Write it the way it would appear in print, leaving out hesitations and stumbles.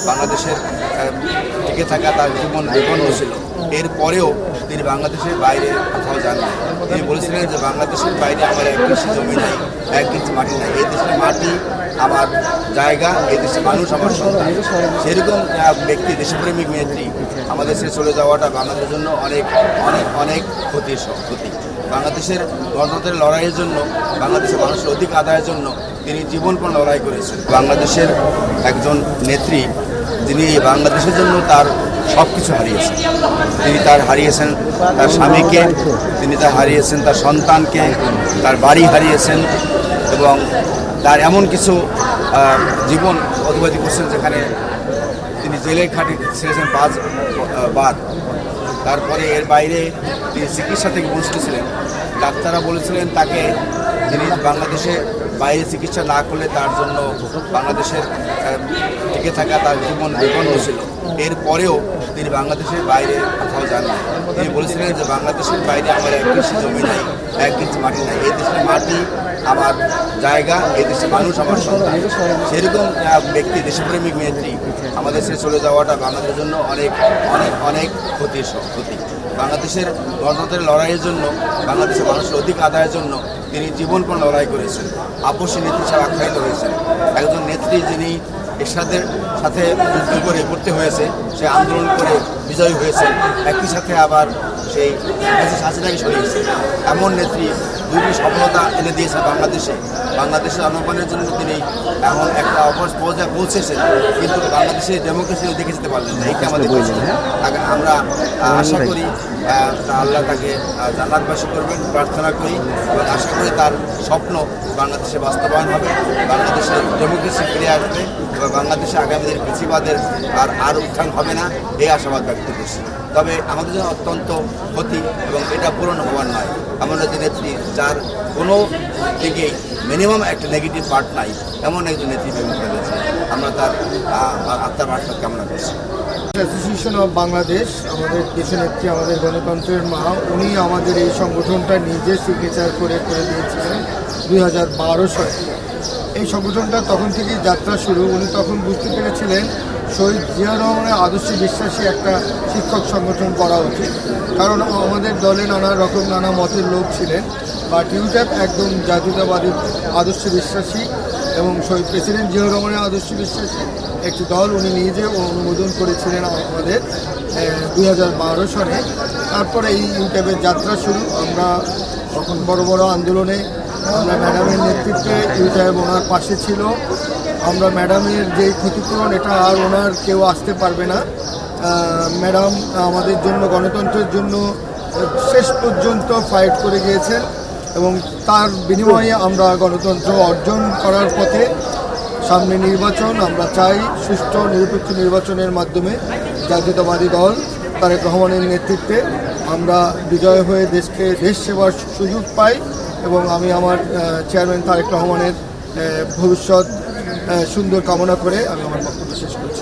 বাংলাদেশের টিকে থাকা তার জীবন বিপন্ন ছিল। এরপরেও তিনি বাংলাদেশের বাইরে কোথাও যান না। তিনি বলেছিলেন যে বাংলাদেশের বাইরে আমার এক ইঞ্চি জমি নাই, এক ইঞ্চি মাটি নাই, এই দেশের মাটি আমার জায়গা, এই দেশের মানুষ আমার সন্তান। সেরকম ব্যক্তি, দেশপ্রেমিক নেত্রী আমাদের দেশে চলে যাওয়াটা বাংলাদেশের জন্য অনেক অনেক অনেক ক্ষতি। বাংলাদেশের গণতন্ত্রের লড়াইয়ের জন্য, বাংলাদেশের মানুষের অধিকার আদায়ের জন্য তিনি জীবনপণ লড়াই করেছেন। বাংলাদেশের একজন নেত্রী, যিনি বাংলাদেশের জন্য তার সব কিছু হারিয়েছেন। তিনি হারিয়েছেন তার স্বামীকে, তিনি হারিয়েছেন তার সন্তানকে, তার বাড়ি হারিয়েছেন এবং তার এমন কিছু জীবন অতিবাহিত করছেন যেখানে তিনি জেলের খাটে ছেড়েছেন 5 বার। তারপরে এর বাইরে তিনি চিকিৎসা থেকে বঞ্চিত ছিলেন। ডাক্তাররা বলেছিলেন তাকে তিনি বাংলাদেশে বাইরে চিকিৎসা না করলে তার জন্য বাংলাদেশের টিকে থাকা তার জীবন বিপন্ন ছিল। এরপরেও তিনি বাংলাদেশের বাইরে কোথাও যান না। তিনি বলেছিলেন যে বাংলাদেশের বাইরে আমার এক ইঞ্চি জমি নাই, এক ইঞ্চি মাটি নাই, এই দেশের মাটি আমার জায়গা, এই দেশের মানুষ আমার সন্তান। সেরকম ব্যক্তি, দেশপ্রেমিক নেত্রী আমাদের দেশে চলে যাওয়াটা বাংলাদেশের জন্য অনেক অনেক অনেক ক্ষতি। বাংলাদেশের গণতন্ত্রের লড়াইয়ের জন্য, বাংলাদেশের মানুষের অধিকার আদায়ের জন্য তিনি জীবনপণ লড়াই করেছেন। আপসী নেত্রী হিসাবে আখ্যায়িত হয়েছেন। একজন নেত্রী যিনি এরশাদের সাথে যুদ্ধ করে করতে হয়েছে, সে আন্দোলন করে বিজয়ী হয়েছেন, একই সাথে আবার সেই হাসিনাকে সরিয়েছে। এমন নেত্রী দুটি সফলতা এনে দিয়েছে বাংলাদেশের জনগণের জন্য। তিনি এমন একটা পর্যায়ে পৌঁছেছেন, কিন্তু বাংলাদেশে ডেমোক্রেসি দেখে যেতে পারলেন না। এইটা আমাদের আমরা আশা করি আল্লাহ তাকে জান্নাতবাসী করবেন, প্রার্থনা করি এবং আশা করি তার স্বপ্ন বাংলাদেশে বাস্তবায়ন হবে, বাংলাদেশের ডেমোক্রেসি ফিরে আসবে এবং বাংলাদেশে আগামী দিনের পিছিবাদের আর উত্থান হবে না, এই আশাবাদ ব্যক্ত করছি। তবে আমাদের জন্য অত্যন্ত ক্ষতি এবং এটা পূরণ হওয়ার নয়। এমন একজন নেত্রী যার কোনো দিকেই মিনিমাম একটা নেগেটিভ পার্ট নাই, এমন একজন নেত্রী ফেলেছে। আমরা তার আত্মার বার্তা কামনা করছি। অ্যাসোসিয়েশন অফ বাংলাদেশ, আমাদের দেশনেত্রী, আমাদের গণতন্ত্রের মা, উনি আমাদের এই সংগঠনটা নিজে সিগনেচার করে দিয়েছিলেন 2012 সালে। এই সংগঠনটা তখন থেকেই যাত্রা শুরু। উনি তখন বুঝতে পেরেছিলেন শহীদ জিয়া রহমানের আদর্শে বিশ্বাসী একটা শিক্ষক সংগঠন করা উচিত, কারণ আমাদের দলে নানা মতের লোক ছিলেন, বাট ইউট্যাপ একদম জাতীয়তাবাদী আদর্শে বিশ্বাসী এবং শহীদ প্রেসিডেন্ট জিয়া রহমানের আদর্শে বিশ্বাসী একটি দল উনি নিজে অনুমোদন করেছিলেন আমাদের 2012 সালে। তারপরে এই ইউট্যাপের যাত্রা শুরু। আমরা তখন বড় বড় আন্দোলনে আমরা ম্যাডামের নেতৃত্বে ইউট্যাপ ওনার পাশে ছিল। আমরা ম্যাডামের যে ক্ষতিপূরণ, এটা আর ওনার কেউ আসতে পারবে না। ম্যাডাম আমাদের জন্য, গণতন্ত্রের জন্য শেষ পর্যন্ত ফাইট করে গিয়েছেন এবং তার বিনিময়ে আমরা গণতন্ত্র অর্জন করার পথে। সামনে নির্বাচন, আমরা চাই সুষ্ঠু নিরপেক্ষ নির্বাচনের মাধ্যমে জাতীয়তাবাদী দল তারেক রহমানের নেতৃত্বে আমরা বিজয় হয়ে দেশ সেবার সুযোগ পাই এবং আমি আমার চেয়ারম্যান তারেক রহমানের ভবিষ্যৎ সুন্দর কামনা করে আমি আমার বক্তব্য শেষ করছি।